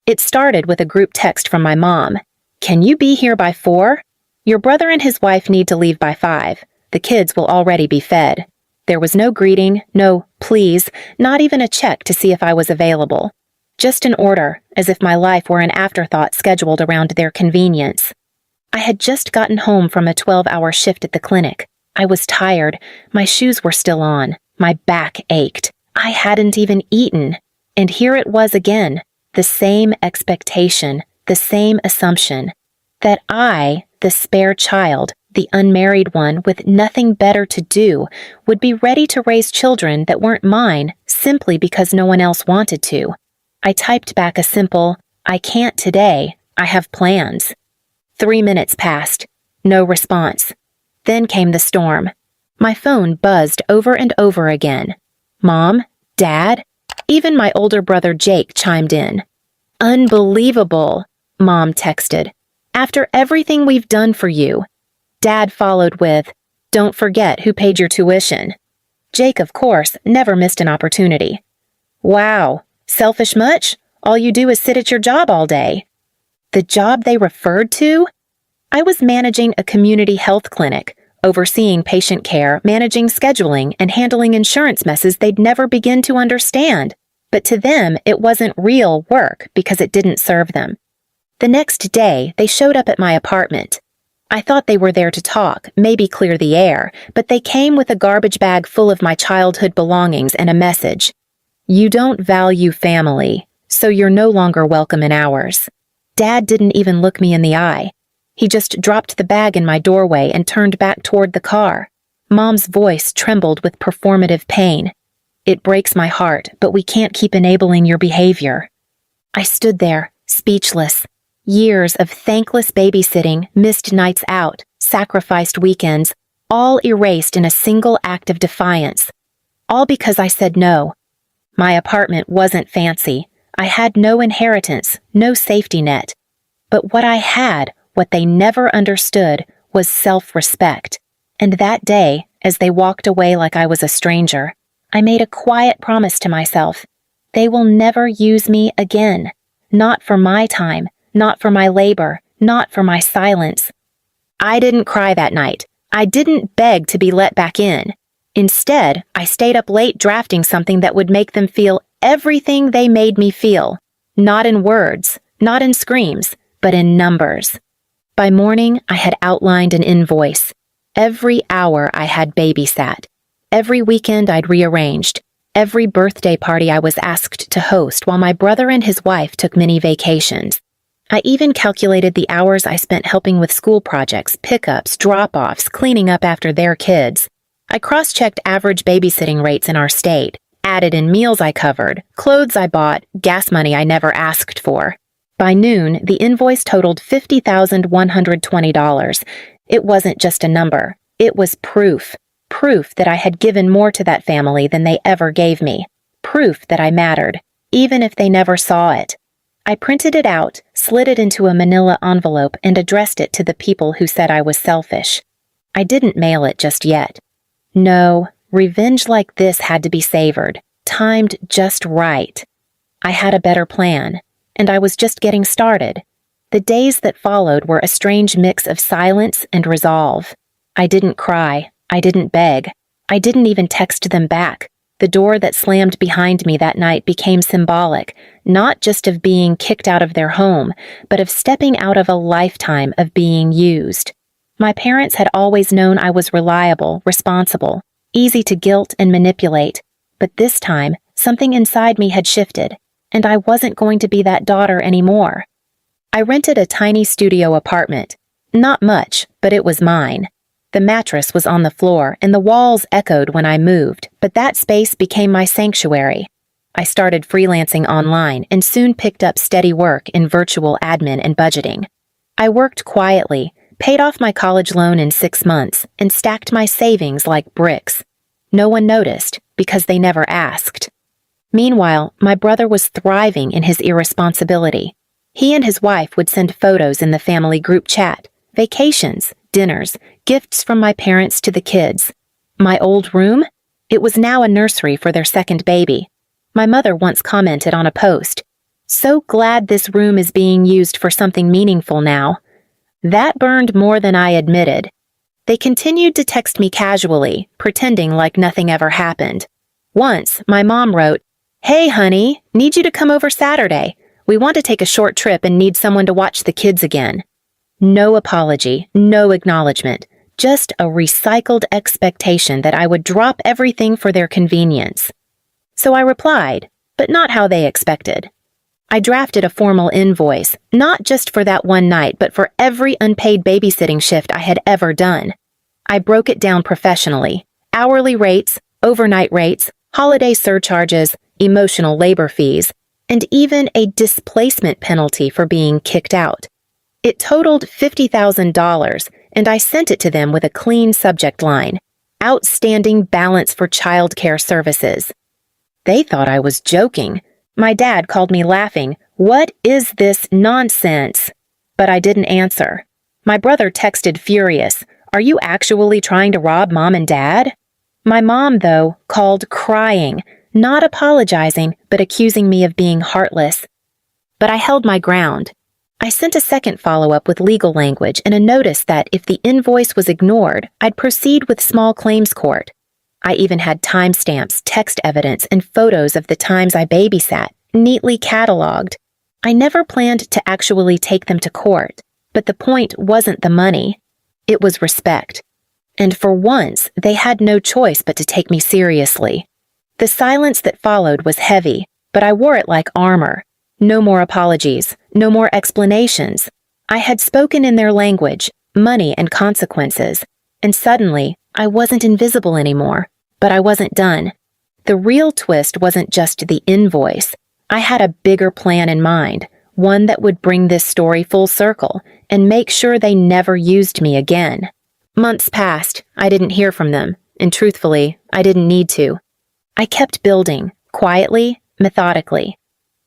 It started with a group text from my mom. "Can you be here by 4? Your brother and his wife need to leave by 5. The kids will already be fed." There was no greeting, no please, not even a check to see if I was available. Just an order, as if my life were an afterthought scheduled around their convenience. I had just gotten home from a 12-hour shift at the clinic. I was tired. My shoes were still on. My back ached. I hadn't even eaten. And here it was again, the same expectation, the same assumption, that I, the spare child, the unmarried one with nothing better to do, would be ready to raise children that weren't mine simply because no one else wanted to. I typed back a simple, "I can't today, I have plans." 3 minutes passed. No response. Then came the storm. My phone buzzed over and over again. Mom? Dad? Even my older brother Jake chimed in. "Unbelievable," Mom texted. "After everything we've done for you." Dad followed with, "Don't forget who paid your tuition." Jake, of course, never missed an opportunity. "Wow. Selfish much? All you do is sit at your job all day." The job they referred to? I was managing a community health clinic, overseeing patient care, managing scheduling, and handling insurance messes they'd never begin to understand. But to them, it wasn't real work because it didn't serve them. The next day, they showed up at my apartment. I thought they were there to talk, maybe clear the air, but they came with a garbage bag full of my childhood belongings and a message. "You don't value family, so you're no longer welcome in ours." Dad didn't even look me in the eye. He just dropped the bag in my doorway and turned back toward the car. Mom's voice trembled with performative pain. "It breaks my heart, but we can't keep enabling your behavior." I stood there, speechless. Years of thankless babysitting, missed nights out, sacrificed weekends, all erased in a single act of defiance. All because I said no. My apartment wasn't fancy. I had no inheritance, no safety net. But what I had, what they never understood, was self-respect. And that day, as they walked away like I was a stranger, I made a quiet promise to myself. They will never use me again. Not for my time, not for my labor, not for my silence. I didn't cry that night. I didn't beg to be let back in. Instead, I stayed up late drafting something that would make them feel everything they made me feel. Not in words, not in screams, but in numbers. By morning, I had outlined an invoice. Every hour I had babysat. Every weekend I'd rearranged. Every birthday party I was asked to host while my brother and his wife took mini vacations. I even calculated the hours I spent helping with school projects, pickups, drop-offs, cleaning up after their kids. I cross-checked average babysitting rates in our state, added in meals I covered, clothes I bought, gas money I never asked for. By noon, the invoice totaled $50,120. It wasn't just a number. It was proof. Proof that I had given more to that family than they ever gave me. Proof that I mattered, even if they never saw it. I printed it out, slid it into a manila envelope, and addressed it to the people who said I was selfish. I didn't mail it just yet. No, revenge like this had to be savored, timed just right. I had a better plan, and I was just getting started. The days that followed were a strange mix of silence and resolve. I didn't cry. I didn't beg. I didn't even text them back. The door that slammed behind me that night became symbolic, not just of being kicked out of their home, but of stepping out of a lifetime of being used. My parents had always known I was reliable, responsible, easy to guilt and manipulate, but this time, something inside me had shifted, and I wasn't going to be that daughter anymore. I rented a tiny studio apartment. Not much, but it was mine. The mattress was on the floor, and the walls echoed when I moved, but that space became my sanctuary. I started freelancing online and soon picked up steady work in virtual admin and budgeting. I worked quietly, paid off my college loan in 6 months, and stacked my savings like bricks. No one noticed, because they never asked. Meanwhile, my brother was thriving in his irresponsibility. He and his wife would send photos in the family group chat, vacations, dinners, gifts from my parents to the kids. My old room? It was now a nursery for their second baby. My mother once commented on a post, So glad this room is being used for something meaningful now. That burned more than I admitted. They continued to text me casually, pretending like nothing ever happened. Once, my mom wrote, "Hey, honey, need you to come over Saturday. We want to take a short trip and need someone to watch the kids again." No apology, no acknowledgement, just a recycled expectation that I would drop everything for their convenience. So I replied, but not how they expected. I drafted a formal invoice, not just for that one night, but for every unpaid babysitting shift I had ever done. I broke it down professionally: hourly rates, overnight rates, holiday surcharges, emotional labor fees, and even a displacement penalty for being kicked out. It totaled $50,000, and I sent it to them with a clean subject line: outstanding balance for childcare services. They thought I was joking. My dad called me laughing, "What is this nonsense?" But I didn't answer. My brother texted furious, "Are you actually trying to rob Mom and Dad?" My mom, though, called crying, not apologizing, but accusing me of being heartless. But I held my ground. I sent a second follow-up with legal language and a notice that if the invoice was ignored, I'd proceed with small claims court. I even had timestamps, text evidence, and photos of the times I babysat, neatly cataloged. I never planned to actually take them to court, but the point wasn't the money. It was respect. And for once, they had no choice but to take me seriously. The silence that followed was heavy, but I wore it like armor. No more apologies, no more explanations. I had spoken in their language, money and consequences, and suddenly, I wasn't invisible anymore. But I wasn't done. The real twist wasn't just the invoice. I had a bigger plan in mind, one that would bring this story full circle and make sure they never used me again. Months passed. I didn't hear from them, and truthfully, I didn't need to. I kept building, quietly, methodically.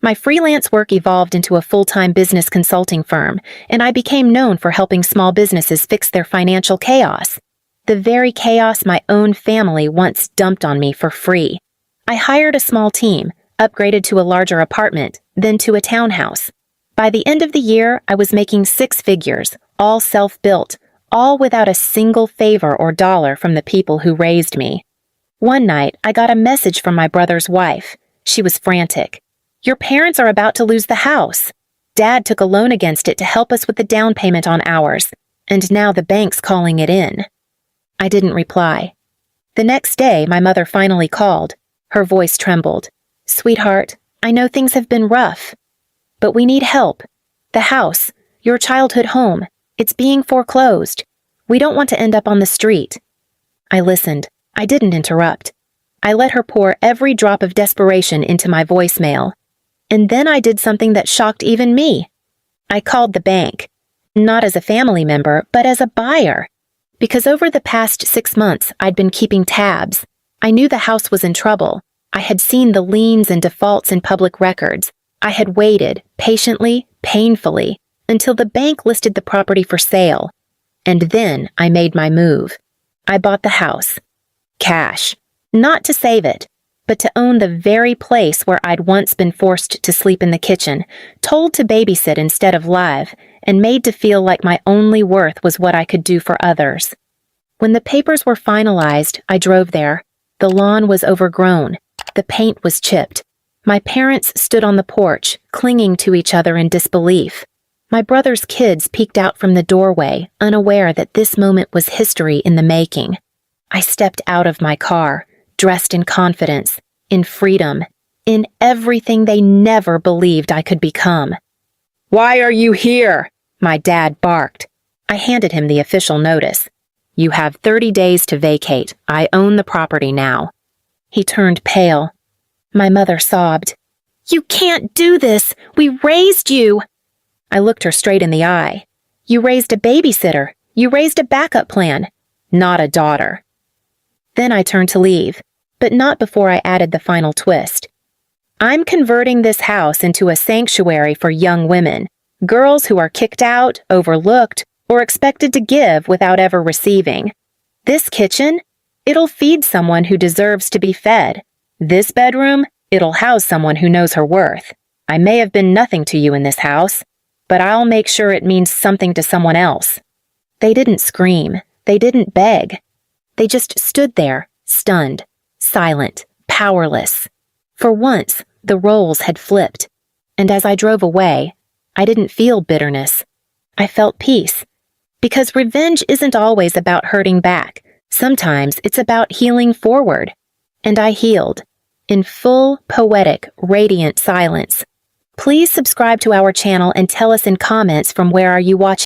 My freelance work evolved into a full-time business consulting firm, and I became known for helping small businesses fix their financial chaos. The very chaos my own family once dumped on me for free. I hired a small team, upgraded to a larger apartment, then to a townhouse. By the end of the year, I was making 6 figures, all self-built, all without a single favor or dollar from the people who raised me. One night, I got a message from my brother's wife. She was frantic. "Your parents are about to lose the house. Dad took a loan against it to help us with the down payment on ours, and now the bank's calling it in." I didn't reply. The next day, my mother finally called. Her voice trembled. "Sweetheart, I know things have been rough, but we need help. The house, your childhood home, it's being foreclosed. We don't want to end up on the street." I listened. I didn't interrupt. I let her pour every drop of desperation into my voicemail. And then I did something that shocked even me. I called the bank. Not as a family member, but as a buyer. Because over the past 6 months, I'd been keeping tabs. I knew the house was in trouble. I had seen the liens and defaults in public records. I had waited, patiently, painfully, until the bank listed the property for sale. And then I made my move. I bought the house. Cash. Not to save it, but to own the very place where I'd once been forced to sleep in the kitchen, told to babysit instead of live, and made to feel like my only worth was what I could do for others. When the papers were finalized, I drove there. The lawn was overgrown. The paint was chipped. My parents stood on the porch, clinging to each other in disbelief. My brother's kids peeked out from the doorway, unaware that this moment was history in the making. I stepped out of my car, dressed in confidence, in freedom, in everything they never believed I could become. "Why are you here?" my dad barked. I handed him the official notice. "You have 30 days to vacate. I own the property now." He turned pale. My mother sobbed. "You can't do this! We raised you!" I looked her straight in the eye. "You raised a babysitter. You raised a backup plan. Not a daughter." Then I turned to leave, but not before I added the final twist. "I'm converting this house into a sanctuary for young women, girls who are kicked out, overlooked, or expected to give without ever receiving. This kitchen, it'll feed someone who deserves to be fed. This bedroom, it'll house someone who knows her worth." I may have been nothing to you in this house, but I'll make sure it means something to someone else." They didn't scream. They didn't beg. They just stood there, stunned, silent, powerless. For once, the roles had flipped, and as I drove away, I didn't feel bitterness. I felt peace. Because revenge isn't always about hurting back. Sometimes it's about healing forward. And I healed, in full, poetic, radiant silence. Please subscribe to our channel and tell us in comments from where are you watching.